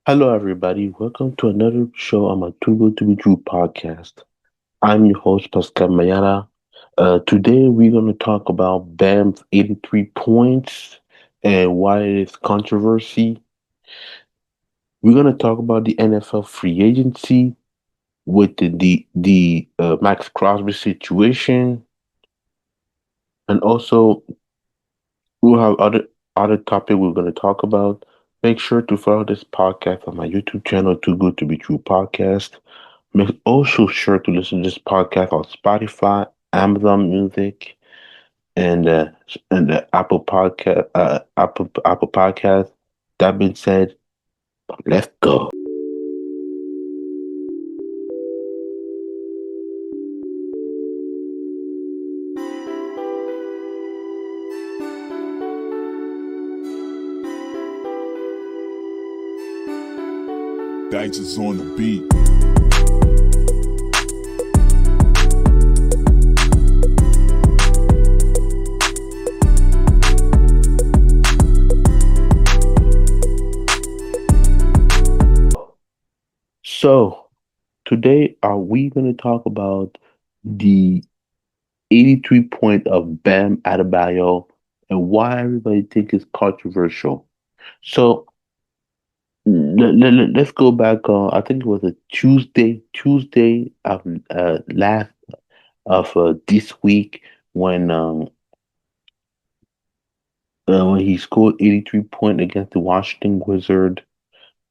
Hello, everybody. Welcome to another show on my Too Good to Be True podcast. I'm your host, Pascal Mayara. Today, we're going to talk about Bam's 83 points and why it is controversy. We're going to talk about the NFL free agency with the Maxx Crosby situation, and also we'll have other topic we're going to talk about. Make sure to follow this podcast on my YouTube channel, Too Good to Be True podcast. Make also sure to listen to this podcast on Spotify, Amazon Music, and the Apple Podcast. That being said, let's go. Dice is on the beat. So today, are we going to talk about the 83 point of Bam Adebayo and why everybody think it's controversial? So let's go back. I think it was a Tuesday of last of this week when when he scored 83 points against the Washington Wizard.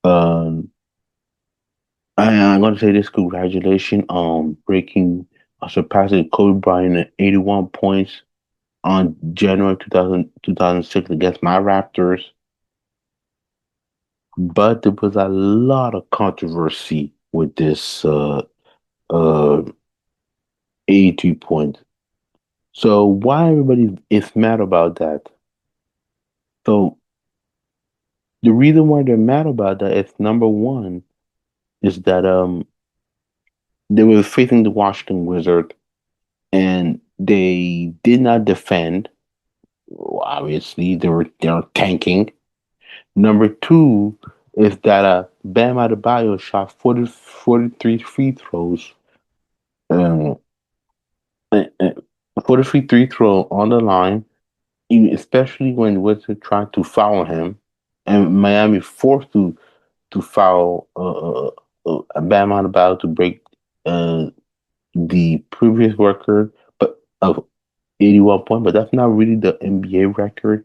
Um, I'm going to say this: congratulations on breaking, surpassing Kobe Bryant at 81 points on January 2006 against my Raptors. But there was a lot of controversy with this uh 82 points. So why everybody is mad about that? So the reason why they're mad about that is number one is that they were facing the Washington Wizard and they did not defend. Obviously, they were tanking. Number two is that Bam Adebayo shot 43 free throws. Um, 43 free throw on the line, especially when Wizard tried to foul him, and Miami forced to foul Bam Adebayo to break uh, the previous record, but of 81 points. But that's not really the NBA record.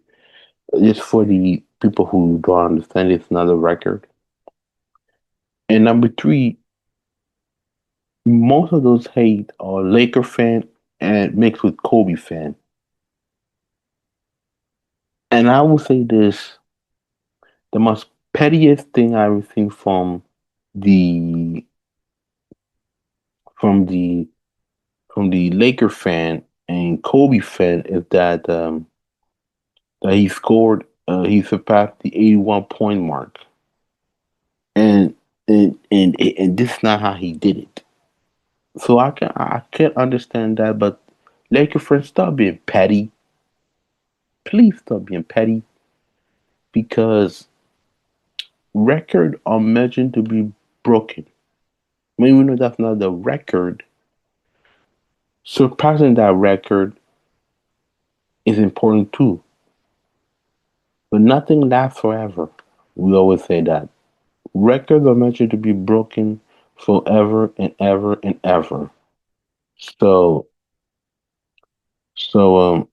Just for the people who don't understand, it's not a record. And number three, most of those hate are Laker fan and mixed with Kobe fan. And I will say this: the most pettiest thing I ever seen the from the from the Laker fan and Kobe fan is that he surpassed the 81 point mark, and and this is not how he did it. So I can't understand that, but Laker fans, stop being petty. Please stop being petty because record are mentioned to be broken. When we know that's not the record, surpassing that record is important too. But nothing lasts forever. We always say that. Records are meant to be broken forever and ever and ever. So, so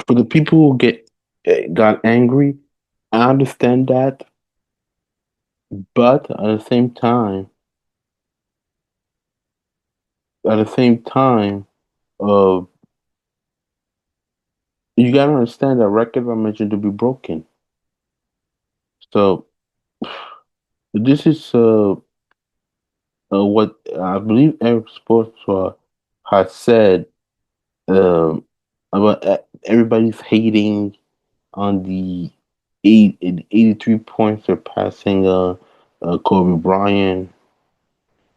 for the people who got angry, I understand that, but at the same time, uh, you gotta understand that records are meant to be broken. So this is what I believe Eric Spoelstra has said um, about everybody's hating on the 83 points surpassing Kobe Bryant.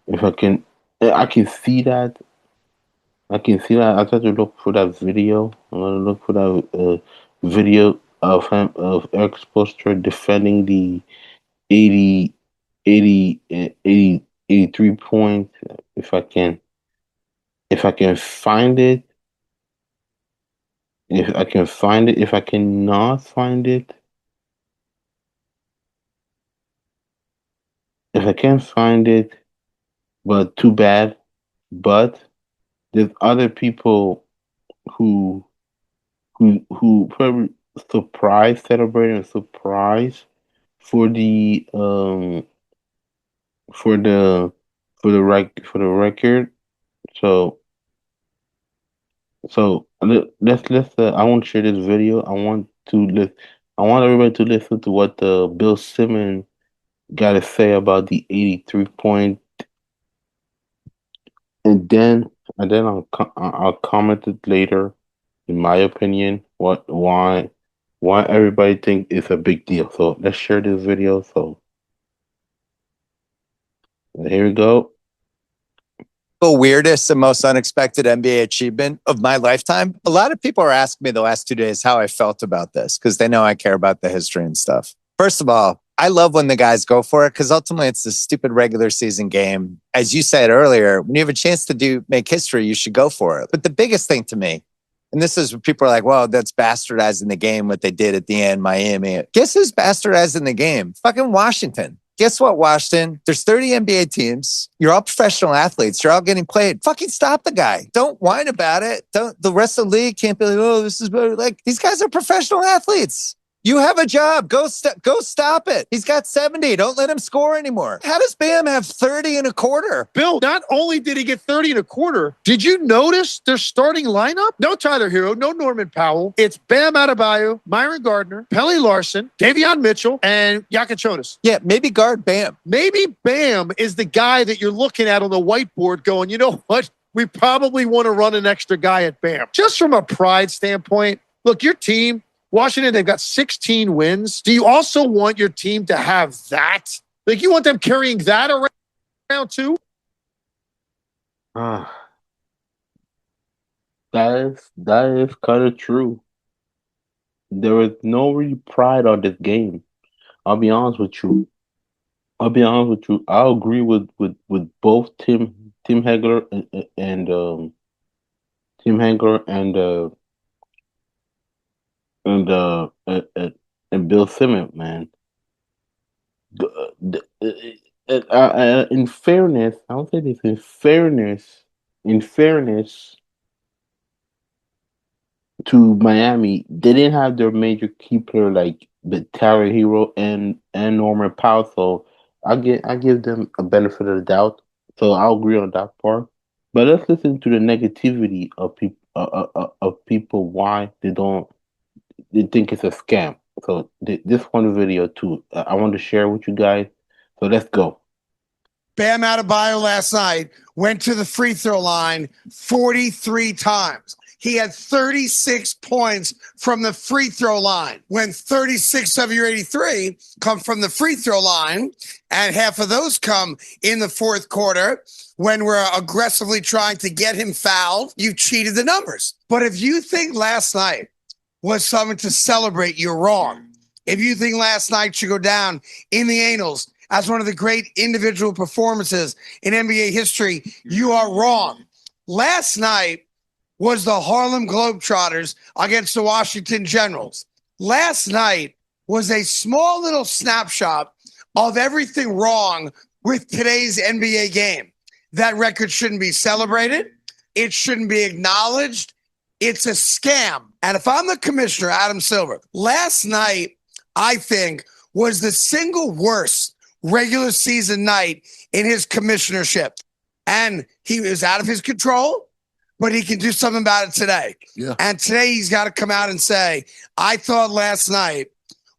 If I can see that. I can see that. I tried to look for that video. I'm gonna look for that video of Eric Spoelstra defending 80, 80, 80, 83 points. If I can, if I can find it, if I can find it, if I cannot find it, if I can't find it, but too bad. But there's other people who who probably surprise celebrating a surprise for the for the for the record. So let's I want to share this video. I want everybody to listen to what the Bill Simmons got to say about the 83 point, and then I'll comment it later. In my opinion, why everybody think it's a big deal. So let's share this video. So here we go. The weirdest and most unexpected NBA achievement of my lifetime. A lot of people are asking me the last 2 days how I felt about this because they know I care about the history and stuff. First of all, I love when the guys go for it because ultimately it's a stupid regular season game. As you said earlier, when you have a chance to make history, you should go for it. But the biggest thing to me, and this is what people are like, well, that's bastardizing the game, what they did at the end, Miami. Guess who's bastardizing the game? Fucking Washington. Guess what, Washington? There's 30 NBA teams. You're all professional athletes. You're all getting played. Fucking stop the guy. Don't whine about it. Don't. The rest of the league can't be like, oh, this is better. Like, these guys are professional athletes. You have a job. Go stop it. He's got 70. Don't let him score anymore. How does Bam have 30 and a quarter? Bill, not only did he get 30 and a quarter, did you notice their starting lineup? No Tyler Hero, no Norman Powell. It's Bam Adebayo, Myron Gardner, Pelly Larson, Davion Mitchell, and Yakichonis. Yeah, maybe guard Bam. Maybe Bam is the guy that you're looking at on the whiteboard going, you know what? We probably want to run an extra guy at Bam. Just from a pride standpoint, look, your team, Washington, they've got 16 wins. Do you also want your team to have that? Like, you want them carrying that around too? Ah, that is kind of true. There is no real pride on this game. I'll be honest with you. I'll be honest with you. I agree with both Tim Hegler and Tim Hegler and and Bill Simmons, man. In fairness, I don't say this. In fairness to Miami, they didn't have their major key player like the Tyler Hero and Norman Powell. So I give them a benefit of the doubt. So I'll agree on that part. But let's listen to the negativity of people why they think it's a scam. So this one video too, I want to share with you guys. So let's go. Bam Adebayo last night went to the free throw line 43 times. He had 36 points from the free throw line. When 36 of your 83 come from the free throw line, and half of those come in the fourth quarter, when we're aggressively trying to get him fouled, you cheated the numbers. But if you think last night was something to celebrate, you're wrong. If you think last night should go down in the annals as one of the great individual performances in NBA history, you are wrong. Last night was the Harlem Globetrotters against the Washington Generals. Last night was a small little snapshot of everything wrong with today's NBA game. That record shouldn't be celebrated. It shouldn't be acknowledged. It's a scam. And if I'm the commissioner, Adam Silver, last night, I think, was the single worst regular season night in his commissionership. And he was out of his control, but he can do something about it today. Yeah. And today he's got to come out and say, I thought last night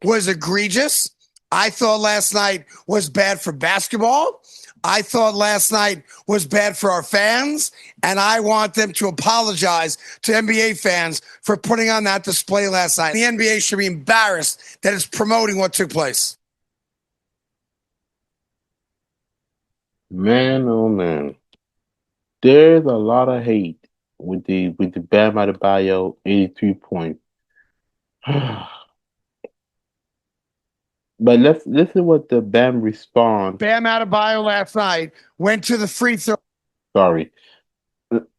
was egregious. I thought last night was bad for basketball. I thought last night was bad for our fans, and I want them to apologize to NBA fans for putting on that display last night. The NBA should be embarrassed that it's promoting what took place. Man, oh man, there's a lot of hate with the Bam Adebayo 83 point. But let's listen what the Bam response. Bam Adebayo last night went to the free throw. Sorry.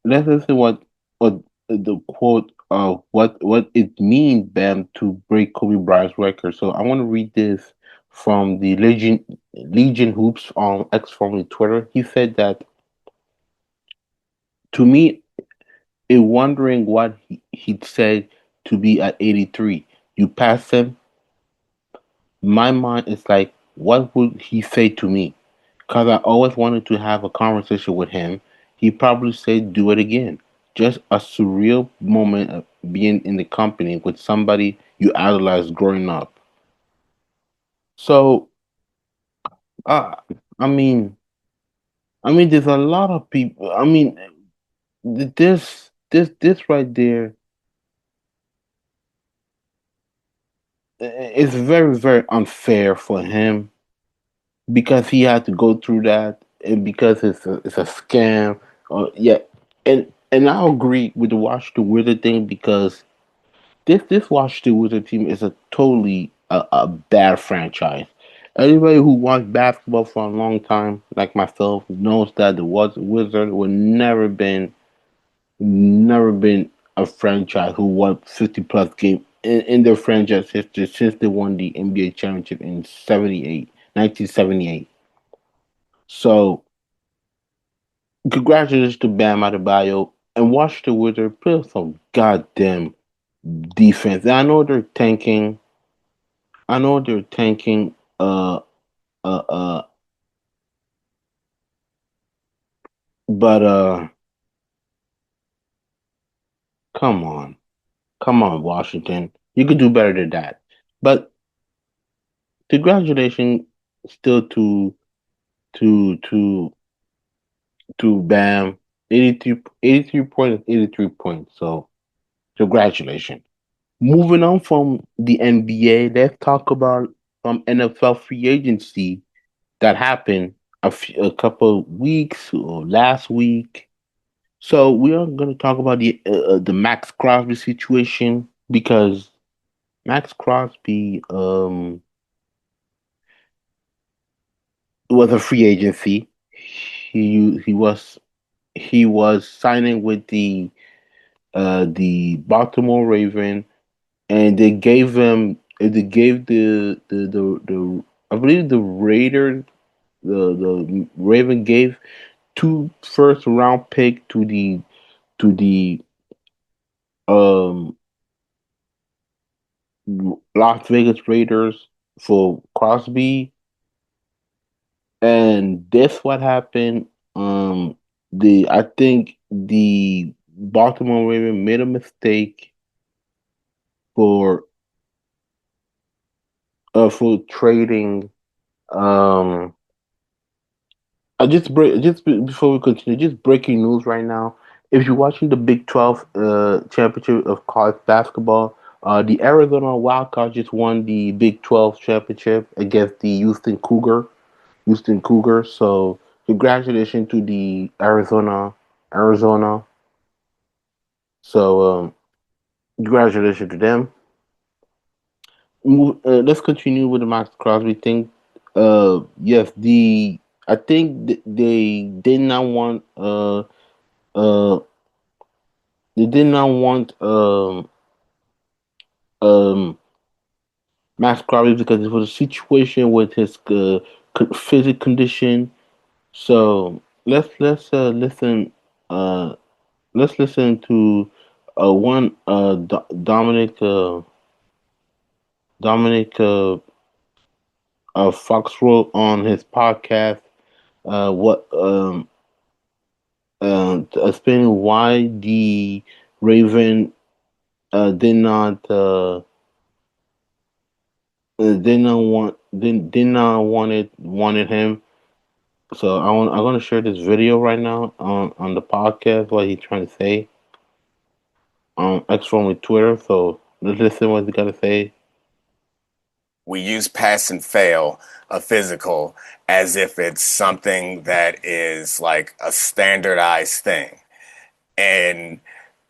Let's listen what the quote of what it means, Bam, to break Kobe Bryant's record. So I want to read this from the Legion Hoops on X formerly Twitter. He said that to me, in wondering what he'd say to be at 83. You pass him, my mind is like, what would he say to me? Because I always wanted to have a conversation with him. He probably said, do it again. Just a surreal moment of being in the company with somebody you idolized growing up. So, uh, I mean, there's a lot of people. This right there is very, very unfair for him because he had to go through that and because it's a scam. Yeah, and I agree with the Washington Wizard thing because this Washington Wizard team is a totally a bad franchise. Anybody who watched basketball for a long time, like myself, knows that the Wizard will never been a franchise who won 50 plus games in their franchise history since they won the NBA championship in 1978. So, congratulations to Bam Adebayo and Washington Wizards. Put some goddamn defense. And I know they're tanking. I know they're tanking. Uh, uh. But come on, Washington. You could do better than that. But congratulations still to to Bam. 83 points, 83 points. So congratulations. Moving on from the NBA, let's talk about some NFL free agency that happened a couple of weeks or last week. So we are going to talk about the Maxx Crosby situation because Maxx Crosby was a free agency. He was signing with the Baltimore Ravens, and they gave the I believe the Raiders the Raven gave two first round pick to the um Las Vegas Raiders for Crosby, and this what happened. The I think the Baltimore Ravens made a mistake for for trading. Um, before we continue, just breaking news right now. If you're watching the Big 12 championship of college basketball, the Arizona Wildcats just won the Big 12 championship against the Houston Cougar. So congratulations to the Arizona. So congratulations to them. Let's continue with the Max Crosby thing. Yes, I think they did not want uh they did not want um Max Crosby because it was a situation with his physical condition. So uh let's listen to one Dominic Fox wrote on his podcast what explaining why the Raven did not wanted him. So I'm gonna share this video right now on the podcast what he's trying to say on X formerly Twitter. So let's listen what he got to say. We use pass and fail, a physical, as if it's something that is like a standardized thing. And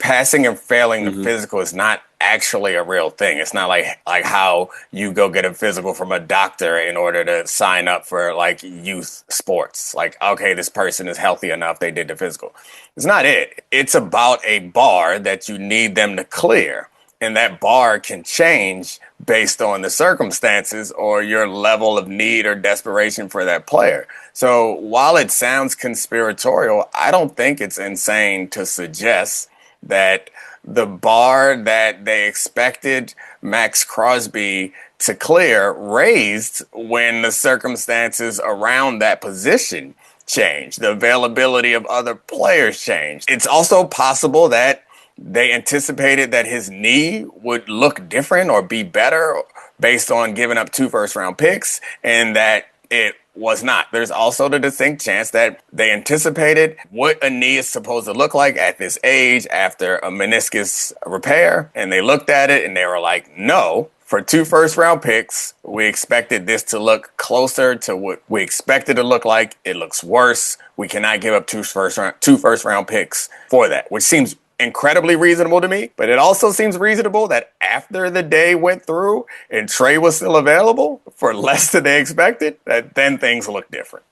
passing and failing the Mm-hmm. physical is not actually a real thing. It's not like how you go get a physical from a doctor in order to sign up for like youth sports. Like, okay, this person is healthy enough, they did the physical. It's not it. It's about a bar that you need them to clear. And that bar can change based on the circumstances or your level of need or desperation for that player. So while it sounds conspiratorial, I don't think it's insane to suggest that the bar that they expected Maxx Crosby to clear raised when the circumstances around that position changed. The availability of other players changed. It's also possible that they anticipated that his knee would look different or be better based on giving up 2 first-round picks, and that it was not. There's also the distinct chance that they anticipated what a knee is supposed to look like at this age after a meniscus repair, and they looked at it and they were like, no. For 2 first-round picks, we expected this to look closer to what we expected it to look like. It looks worse. We cannot give up 2 first-round picks for that, which seems incredibly reasonable to me. But it also seems reasonable that after the day went through and Trey was still available for less than they expected, that then things look different.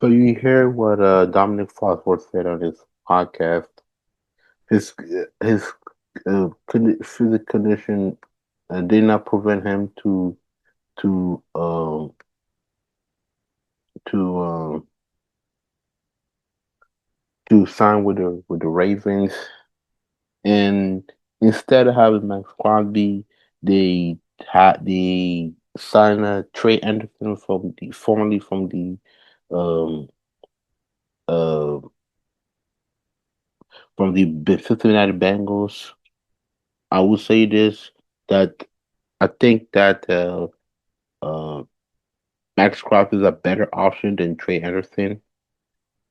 So you hear what Dominic Fosworth said on his podcast. His his physical condition did not prevent him to um to um to sign with the Ravens, and instead of having Max Crosby, they signed Trey Hendrickson from the formerly from the um uh from the Cincinnati Bengals. I will say this, that I think that uh Max Crosby is a better option than Trey Hendrickson.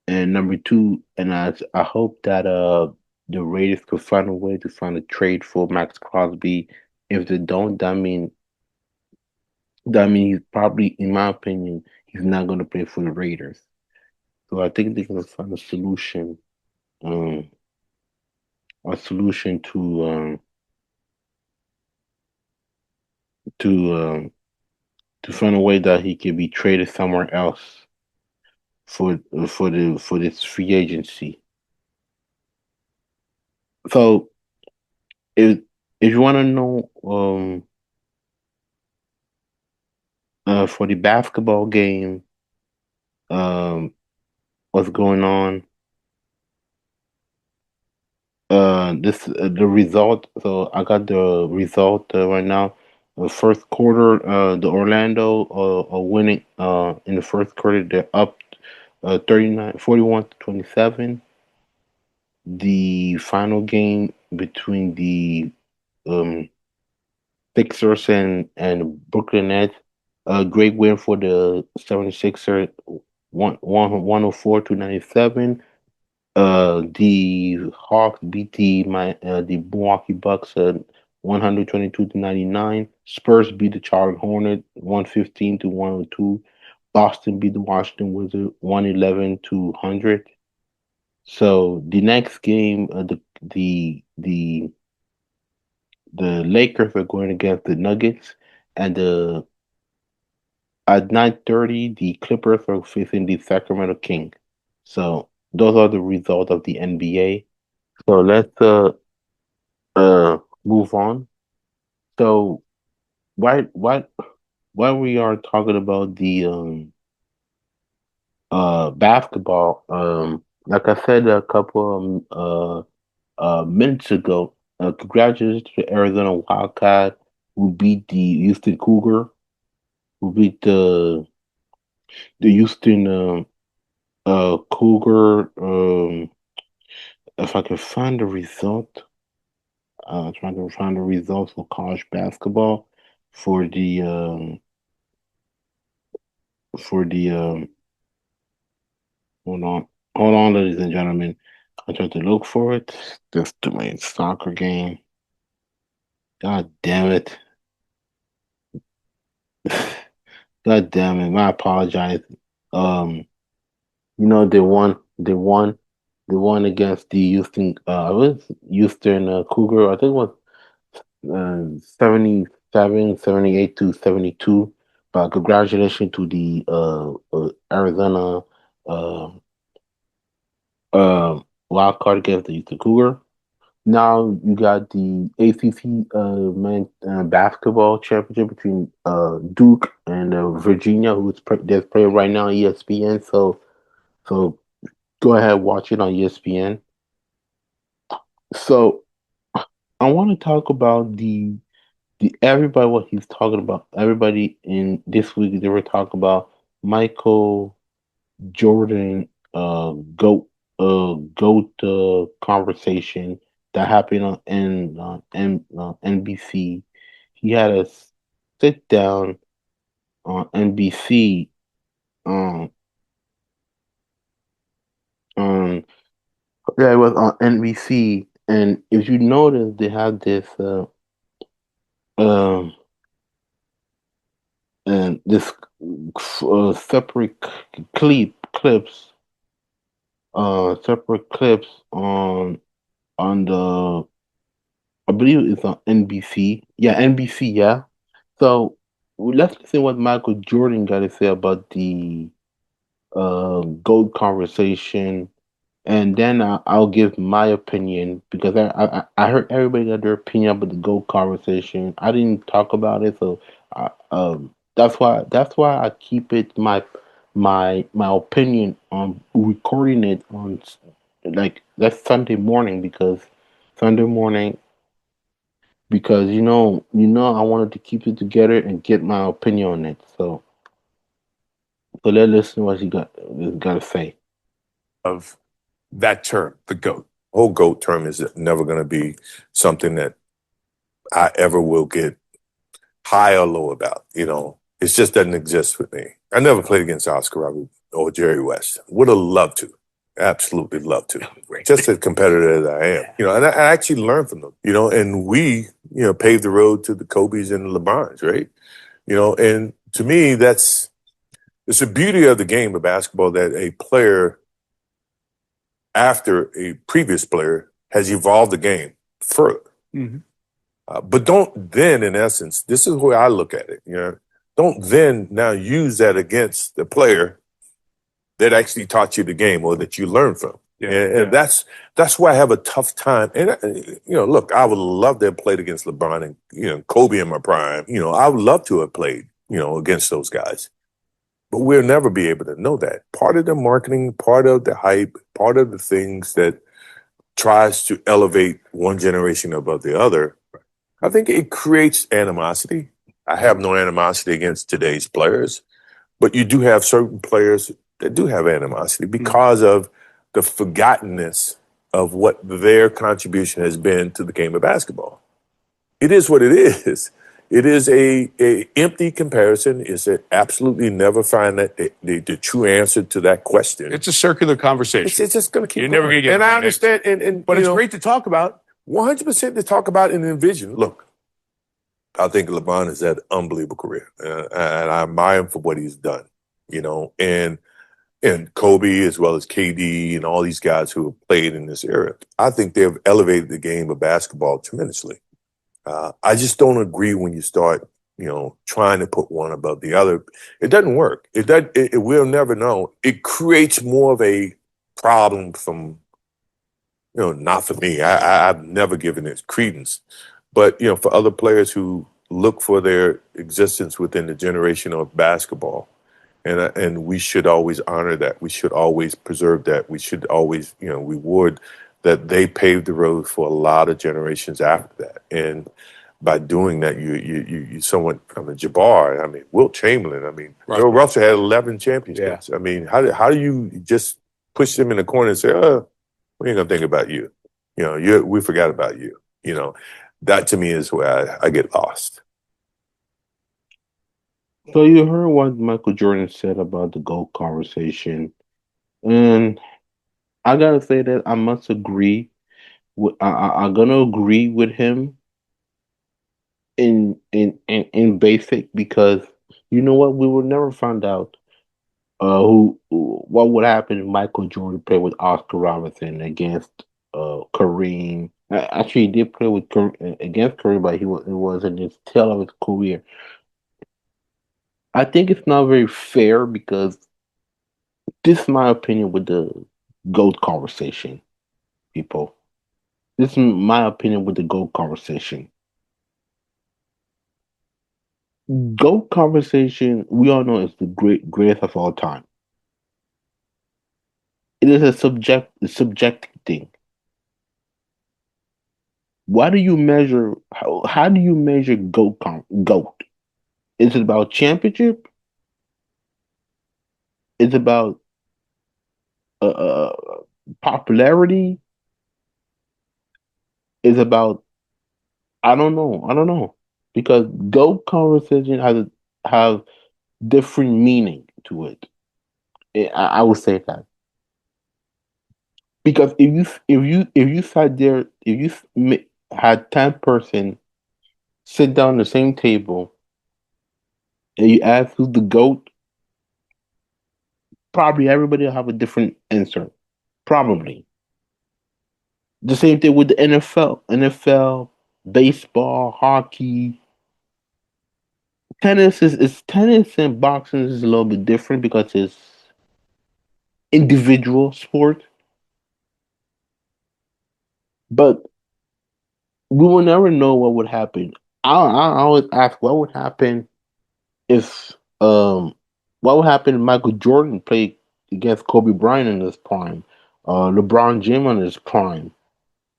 And number two, and I hope that the Raiders could find a way to find a trade for Max Crosby. If they don't, that means he's probably, in my opinion, he's not going to play for the Raiders. So I think they're going to find um, a solution to to find a way that he can be traded somewhere else for this free agency. So if if you want to know for the basketball game what's going on, this the result. So I got the result right now. The first quarter, the Orlando are winning. In the first quarter, they're up 41 to 27. The final game between the um, Sixers and Brooklyn Nets, a great win for the 76ers, 104 to 97. The Hawks beat the Milwaukee Bucks 122 to 99. Spurs beat the Charlotte Hornets 115 to 102. Boston beat the Washington Wizards 111 to 100. So the next game, the Lakers are going against the Nuggets, and at 9:30 the Clippers are facing the Sacramento Kings. So those are the results of the NBA. So let's move on. So why why why we are talking about the basketball, like I said a couple minutes ago, congratulations to the Arizona Wildcat who beat the Houston Cougar, who beat the Houston Cougar. If I can find the result, trying to find the results for college basketball for the hold on, hold on, ladies and gentlemen. I tried to look for it. This the main soccer game. God damn it. God damn it. I apologize. Um, you know, they won against the Houston Cougar. I think it was 77, 78 to 72. But congratulations to the Arizona uh, wild card against the Houston Cougar. Now you got the ACC basketball championship between Duke and Virginia, that's playing right now on ESPN. So go ahead, watch it on ESPN. So I want to talk about the everybody what he's talking about. Everybody in this week they were talking about Michael Jordan goat conversation that happened on NBC. He had a sit down on NBC um um yeah, it was on NBC, and if you notice they had this um and this separate clips on the I believe it's on NBC. Yeah, NBC. Yeah. So let's listen what Michael Jordan got to say about the GOAT conversation, and then I'll give my opinion because I heard everybody got their opinion about the GOAT conversation. I didn't talk about it, so that's why I keep it my opinion on recording it on like that's Sunday morning Sunday morning because I wanted to keep it together and get my opinion on it. So let's listen to what he got to say. Of that term, the GOAT. Whole GOAT term is never going to be something that I ever will get high or low about. It just doesn't exist with me. I never played against Oscar Roberts or Jerry West. Would have loved to. Absolutely love to. Just as competitive as I am. And I actually learned from them, and we, paved the road to the Kobe's and the LeBrons, right? And to me, it's the beauty of the game of basketball that a player after a previous player has evolved the game further. Mm-hmm. But don't then, in essence, this is the way I look at it, don't then now use that against the player that actually taught you the game or that you learned from. Yeah, and that's why I have a tough time. And, look, I would love to have played against LeBron and, Kobe in my prime. I would love to have played, against those guys. But we'll never be able to know that. Part of the marketing, part of the hype, part of the things that tries to elevate one generation above the other, I think it creates animosity. I have no animosity against today's players, but you do have certain players that do have animosity because of the forgottenness of what their contribution has been to the game of basketball. It is what it is. It is a empty comparison. It's a absolutely never find that the true answer to that question. It's a circular conversation. It's just going to keep You're going. never going to get And I understand. but it's great to talk about. 100% to talk about and envision. Look, I think LeBron has had an unbelievable career, and I admire him for what he's done. And Kobe as well as KD and all these guys who have played in this era. I think they've elevated the game of basketball tremendously. I just don't agree when you start, trying to put one above the other. It doesn't work. We'll never know. It creates more of a problem from, not for me. I've never given it credence. But, for other players who look for their existence within the generation of basketball. And we should always honor that. We should always preserve that. We should always, reward that they paved the road for a lot of generations after that. And by doing that, you somewhat, Jabbar, Wilt Chamberlain, Bill Russell had 11 championships. Yeah. How do you just push them in the corner and say, we ain't gonna think about you. We forgot about you. That to me is where I get lost. So you heard what Michael Jordan said about the GOAT conversation, and I gotta say that I must agree. I'm gonna agree with him in basic because you know what, we will never find out What would happen if Michael Jordan played with Oscar Robertson against Kareem? Actually, he did play with against Kareem, but it was in his tail of his career. I think it's not very fair because this is my opinion with the GOAT conversation, people. This is my opinion with the GOAT conversation. GOAT conversation, we all know, is the greatest of all time. It is a subjective thing. Why do you measure? How do you measure GOAT? Is it about championship? Is it about popularity? Is it about I don't know. I don't know because GOAT conversation have different meaning to it. I would say that because if you sat there, if you had 10 person sit down at the same table and you ask who's the GOAT, probably everybody will have a different answer. Probably the same thing with the NFL, baseball, hockey. Tennis and boxing is a little bit different because it's individual sport. But we will never know what would happen. I always ask what would happen if what would happen if Michael Jordan played against Kobe Bryant in his prime, LeBron James in his prime.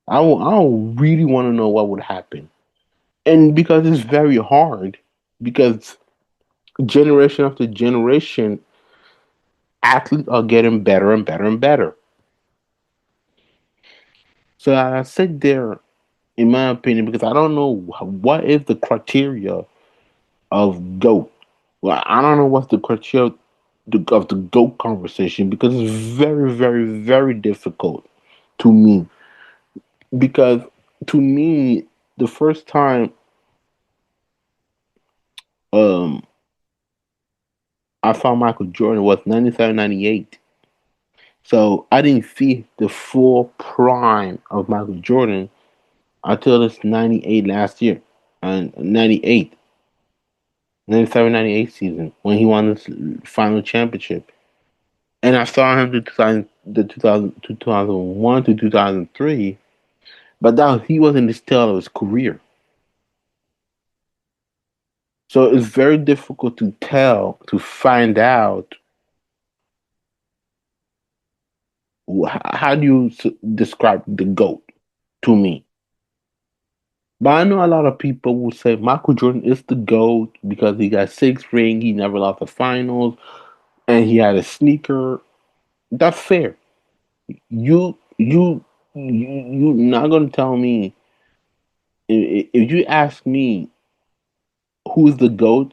I don't really want to know what would happen, and because it's very hard, because generation after generation, athletes are getting better and better and better. So I sit there, in my opinion, because I don't know what is the criteria of GOAT. Well, I don't know what's the criteria of the GOAT conversation because it's very, very, very difficult to me. Because to me, the first time um, I saw Michael Jordan was 97, 98. So I didn't see the full prime of Michael Jordan until this 98 last year. And 98, 97, 98 season when he won his final championship. And I saw him the 2001 to 2003, but he was in the tail of his career. So it's very difficult to find out how do you describe the GOAT to me. But I know a lot of people will say Michael Jordan is the GOAT because he got 6 rings, he never lost the finals, and he had a sneaker. That's fair. You not gonna tell me if you ask me who's the GOAT,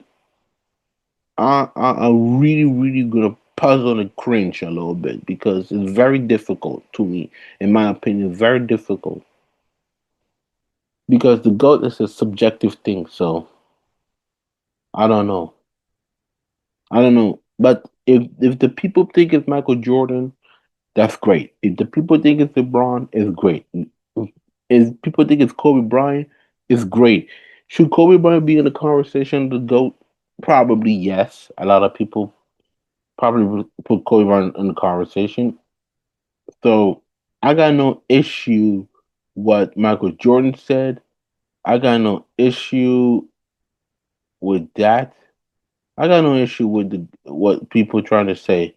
I'm really gonna puzzle and cringe a little bit because it's very difficult to me, in my opinion, very difficult. Because the GOAT is a subjective thing, so I don't know. I don't know. But if the people think it's Michael Jordan, that's great. If the people think it's LeBron, it's great. If people think it's Kobe Bryant, it's great. Should Kobe Bryant be in the conversation, the GOAT? Probably yes. A lot of people probably would put Kobe Bryant in the conversation. So I got no issue what Michael Jordan said. I got no issue with that. I got no issue with what people trying to say.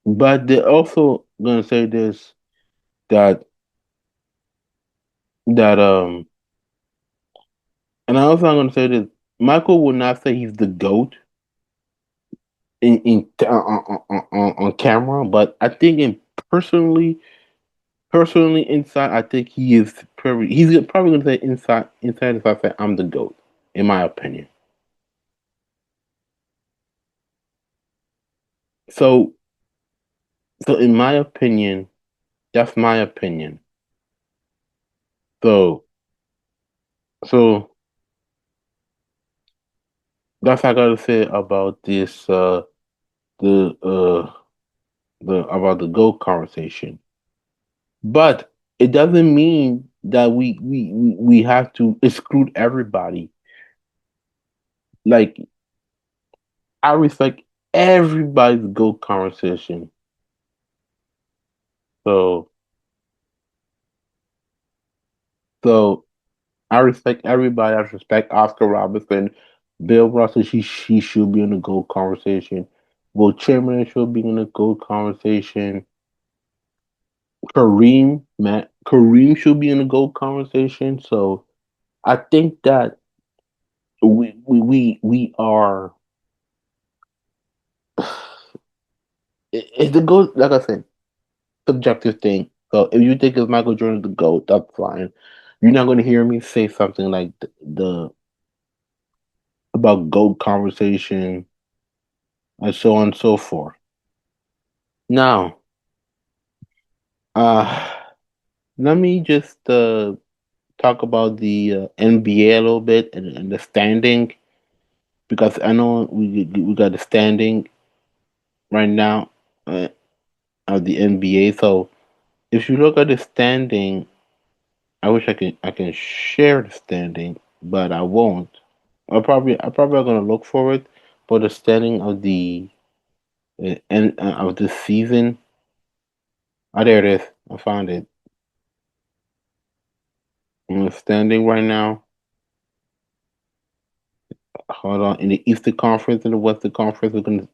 But they're also gonna say this that that and I also am gonna say this. Michael will not say he's the GOAT on camera, but I think in personally inside, I think he's probably gonna say inside if I say I'm the GOAT, in my opinion. So so in my opinion, that's my opinion. So so That's what I gotta say about this. The the about the GOAT conversation. But it doesn't mean that we have to exclude everybody. Like I respect everybody's GOAT conversation. So so I respect everybody. I respect Oscar Robertson, Bill Russell. She should be in the GOAT conversation. Will Chamberlain should be in the GOAT conversation. Kareem should be in the GOAT conversation. So I think that we are it's the GOAT. Like I said, subjective thing. So if you think it's Michael Jordan the GOAT, that's fine. You're not going to hear me say something like the about GOAT conversation and so on and so forth. Now, uh, let me just talk about the NBA a little bit and the standing because I know we got the standing right now of the NBA. So if you look at the standing, I wish I can share the standing, but I won't. I probably are gonna look for it, but the standing of the end of the season. Oh, there it is. I found it. I'm standing right now. Hold on. In the Eastern Conference and the Western Conference, I'm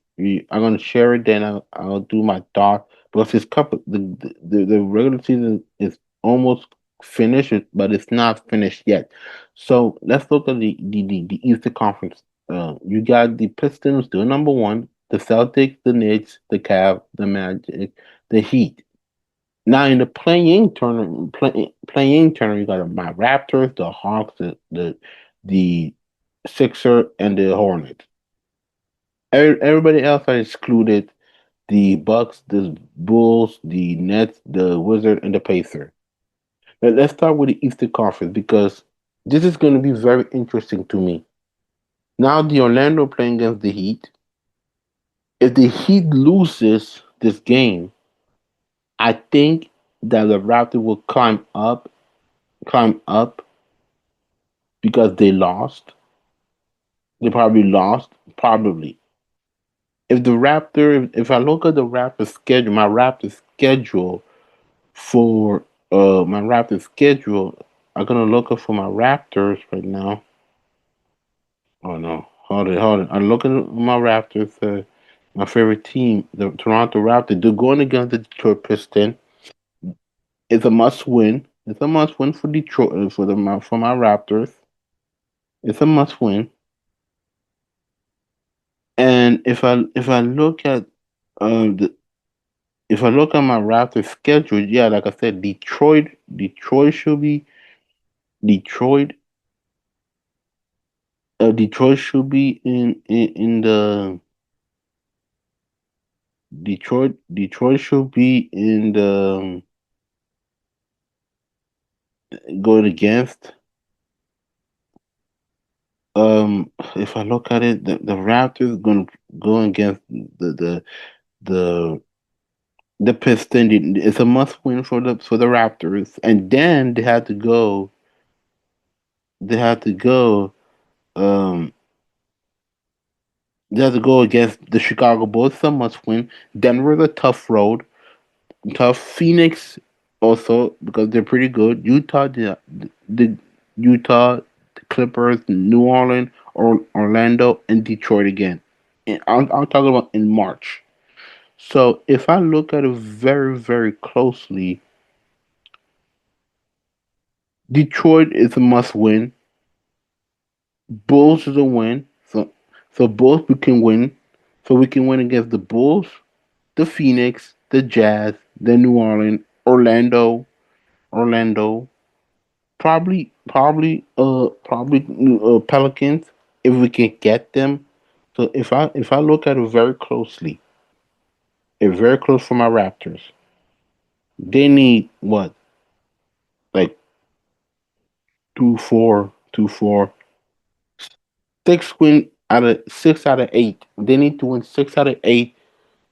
gonna share it. Then I'll do my thought because this couple the regular season is almost finished, but it's not finished yet. So let's look at the Eastern Conference. You got the Pistons still number one, the Celtics, the Knicks, the Cavs, the Magic, the Heat. Now in the playing tournament, you got my Raptors, the Hawks, the Sixer, and the Hornets. Everybody else are excluded: the Bucks, the Bulls, the Nets, the Wizards, and the Pacers. Let's start with the Eastern Conference because this is going to be very interesting to me. Now the Orlando playing against the Heat. If the Heat loses this game, I think that the Raptors will climb up because they lost. They probably lost, probably. If I look at the Raptors schedule, for my Raptors schedule, I'm gonna look up for my Raptors right now. Oh no, hold it. I'm looking at my Raptors, my favorite team, the Toronto Raptors. They're going against the Detroit Pistons. It's a must win. It's a must win for Detroit for my Raptors. It's a must win. And if I look at the if I look at my Raptors schedule, yeah, like I said, Detroit should be Detroit. Detroit should be in the Detroit should be in the going against. If I look at it, the Raptors going to go against the the Pistons. It's a must win for the Raptors, and then they have to go. They have to go. Um, they have to go against the Chicago Bulls. It's a must win. Denver's a tough road. Tough. Phoenix also because they're pretty good. The Utah, the Clippers, New Orleans, or Orlando, and Detroit again. And I'm talking about in March. So if I look at it very, very closely, Detroit is a must win. Bulls is a win. So Bulls we can win. So we can win against the Bulls, the Phoenix, the Jazz, the New Orleans, Orlando, probably Pelicans if we can get them. So if I look at it very closely, it's very close for my Raptors. They need what, like 2-4, 2-4, 6 win. 6 out of 8. They need to win 6 out of 8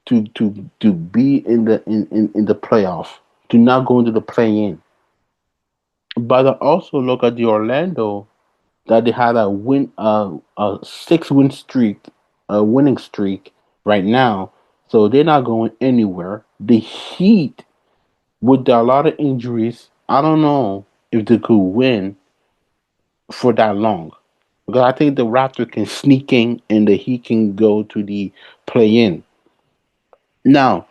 to be in the playoff, to not go into the play in. But I also look at the Orlando that they had a 6 win streak, a winning streak right now, so they're not going anywhere. The Heat, with a lot of injuries, I don't know if they could win for that long. Because I think the Raptors can sneak in and the Heat can go to the play in. Now,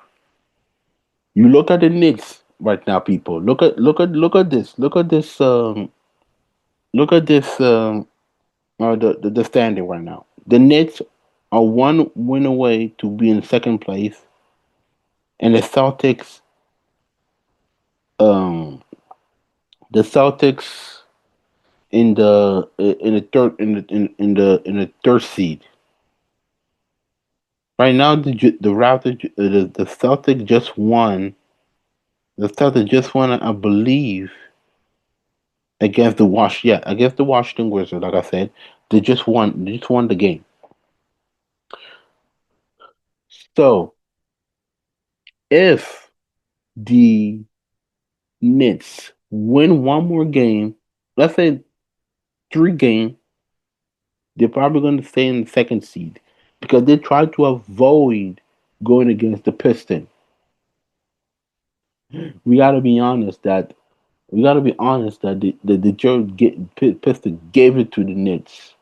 you look at the Knicks right now, people. Look at this the standing right now. The Knicks are 1 win away to be in second place, and um the Celtics in the third in the third seed. Right now, the Raptors the Celtics just won. The Celtics just won, I believe, against the Washington Wizards. Like I said, they just won the game. So if the Knicks win one more game, let's say 3 games, they're probably going to stay in the second seed because they try to avoid going against the Pistons. We got to be honest that the Detroit Pistons gave it to the Knicks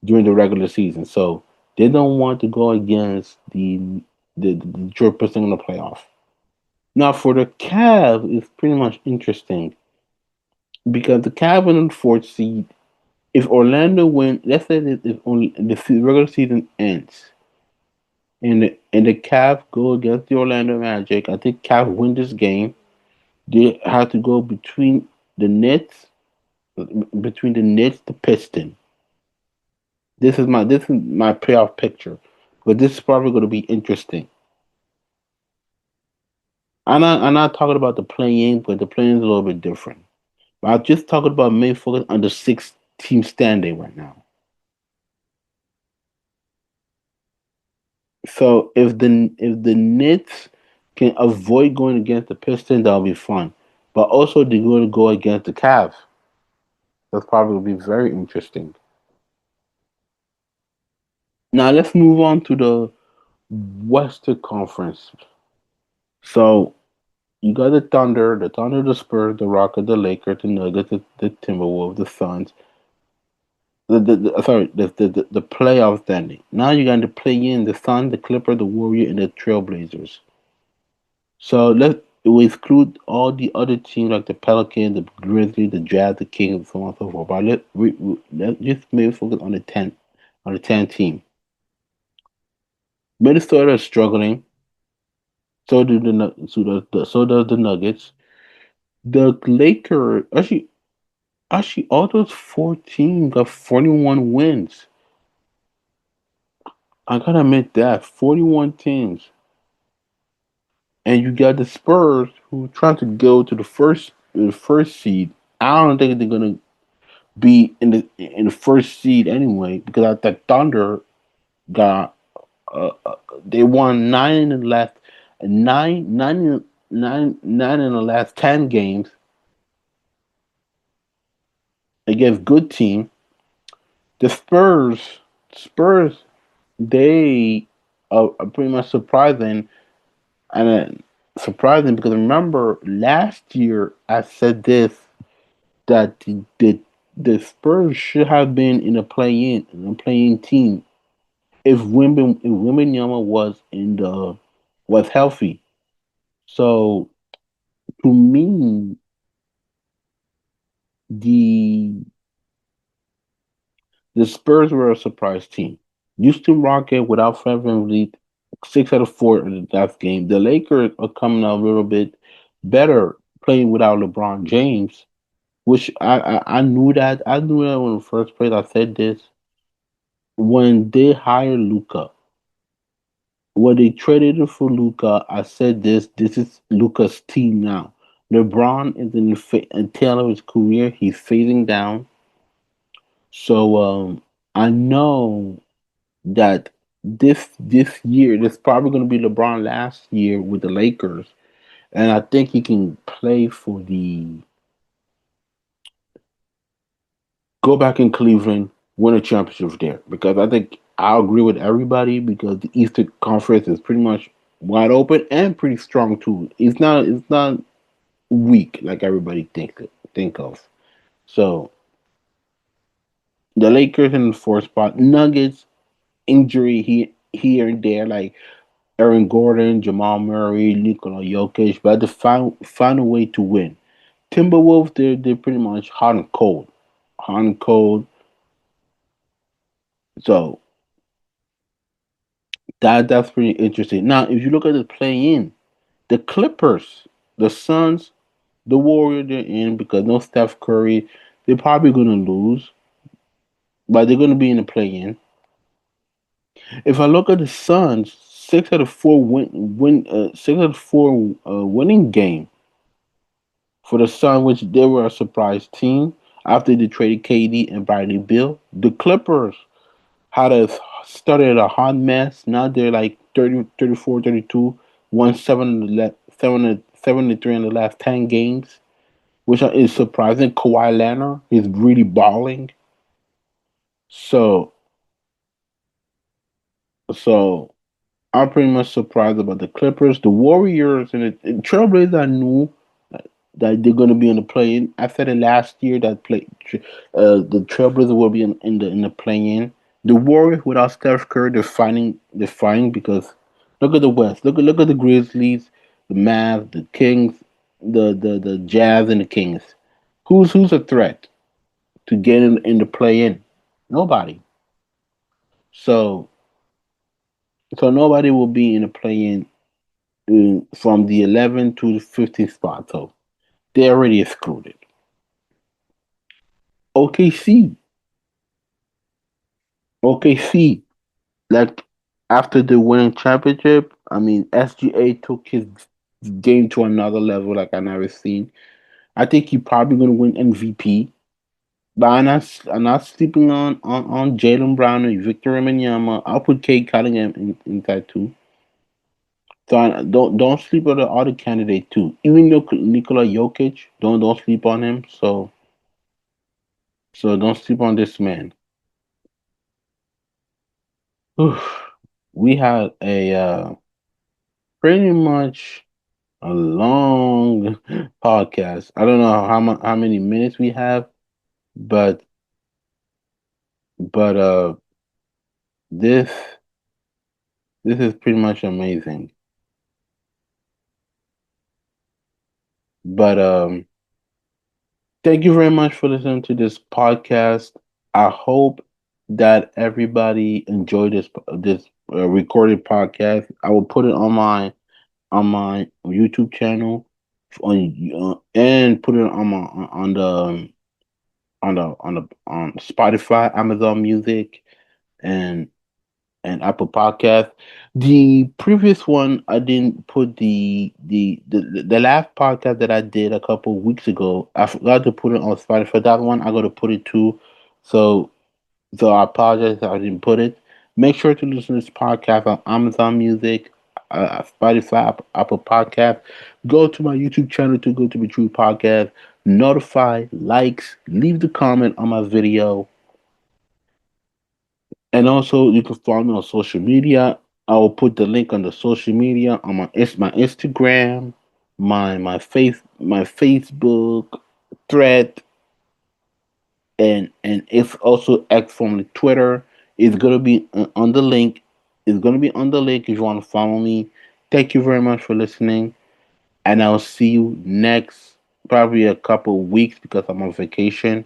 during the regular season, so they don't want to go against the Detroit Pistons in the playoff. Now for the Cavs, it's pretty much interesting because the Cavs in the fourth seed. If Orlando win, let's say that if only the regular season ends and the Cavs go against the Orlando Magic, I think Cavs win this game. They have to go the Nets, between the Nets, the Pistons. This is my playoff picture, but this is probably going to be interesting. I'm not talking about the playing, but the playing is a little bit different. But I'm just talking about main focus on the 6 team standing right now. So if the Nets can avoid going against the Pistons, that'll be fun. But also they're going to go against the Cavs. That's probably going to be very interesting. Now let's move on to the Western Conference. So you got the Thunder, the Spurs, the Rockets, the Lakers, the Nuggets, the Timberwolves, the Suns. The playoff standing. Now you got to play in the Suns, the Clippers, the Warriors, and the Trailblazers. So we exclude all the other teams like the Pelicans, the Grizzlies, the Jazz, the Kings, and so on and so forth. But let's just maybe focus on the 10 team. Minnesota is struggling. So does the Nuggets. The Lakers actually all those 4 teams got 41 wins. I gotta admit that 41 teams, and you got the Spurs who trying to go to the first seed. I don't think they're gonna be in the first seed anyway because the Thunder got they won 9 in the last 10 games against good team. The Spurs, they are pretty much surprising and surprising because remember last year I said this that the Spurs should have been in a playing team if Wembanyama was healthy. So to me, the the Spurs were a surprise team. Houston Rocket without Fred VanVleet, 6 out of 4 in the last game. The Lakers are coming out a little bit better playing without LeBron James, which I knew that when the first place I said this when they hired Luca. When they traded it for Luca, I said this. This is Luca's team now. LeBron is in the tail of his career. He's fading down. So I know that this year, this probably going to be LeBron last year with the Lakers, and I think he can play for the go back in Cleveland, win a championship there. Because I think I agree with everybody because the Eastern Conference is pretty much wide open and pretty strong too. It's not weak like everybody think of. So the Lakers in the fourth spot, Nuggets injury here and there like Aaron Gordon, Jamal Murray, Nikola Jokic, but to find a way to win. Timberwolves, they're pretty much hot and cold. So that's pretty interesting. Now, if you look at the play-in, the Clippers, the Suns, the Warriors, they're in because no Steph Curry. They're probably gonna lose, but they're gonna be in the play-in. If I look at the Suns, six out of four winning game for the Suns, which they were a surprise team after they traded KD and Bradley Beal. The Clippers had a started a hot mess. Now they're like 30, 34, 32, won 73 in the last 10 games, which is surprising. Kawhi Leonard is really balling. So, so I'm pretty much surprised about the Clippers, the Warriors, and Trailblazers. I knew that they're going to be in the play-in. I said it last year that the Trailblazers will be in the play-in. The Warriors without Steph Curry, they're fighting because look at the West. Look at the Grizzlies, the Mavs, the Kings, the Jazz, and the Kings. Who's a threat to get in the play-in? Nobody. So so nobody will be in the play-in from the 11th to the 15th spot. So they're already excluded. OKC, OKC, like after the winning championship, I mean SGA took his game to another level like I never seen. I think he probably gonna win MVP. But I'm not sleeping on Jalen Brown and Victor Wembanyama. I'll put Kate Cunningham in that too. So don't sleep on the other candidate too. Even though Nikola Jokic, don't sleep on him. So don't sleep on this man. We had a pretty much a long podcast. I don't know how many minutes we have, but but this this is pretty much amazing. But thank you very much for listening to this podcast. I hope that everybody enjoyed this recorded podcast. I will put it on my YouTube channel and put it on Spotify, Amazon Music, and Apple Podcast. The previous one I didn't put the last podcast that I did a couple of weeks ago. I forgot to put it on Spotify. That one I got to put it too. So I apologize that I didn't put it. Make sure to listen to this podcast on Amazon Music, Spotify, Apple Podcast. Go to my YouTube channel to go to the True Podcast. Notify, likes, leave the comment on my video. And also, you can follow me on social media. I will put the link on the social media on my Instagram, my Facebook thread, and it's also X from the Twitter. It's gonna be on the link. It's gonna be on the link if you want to follow me. Thank you very much for listening, and I'll see you next probably a couple of weeks because I'm on vacation.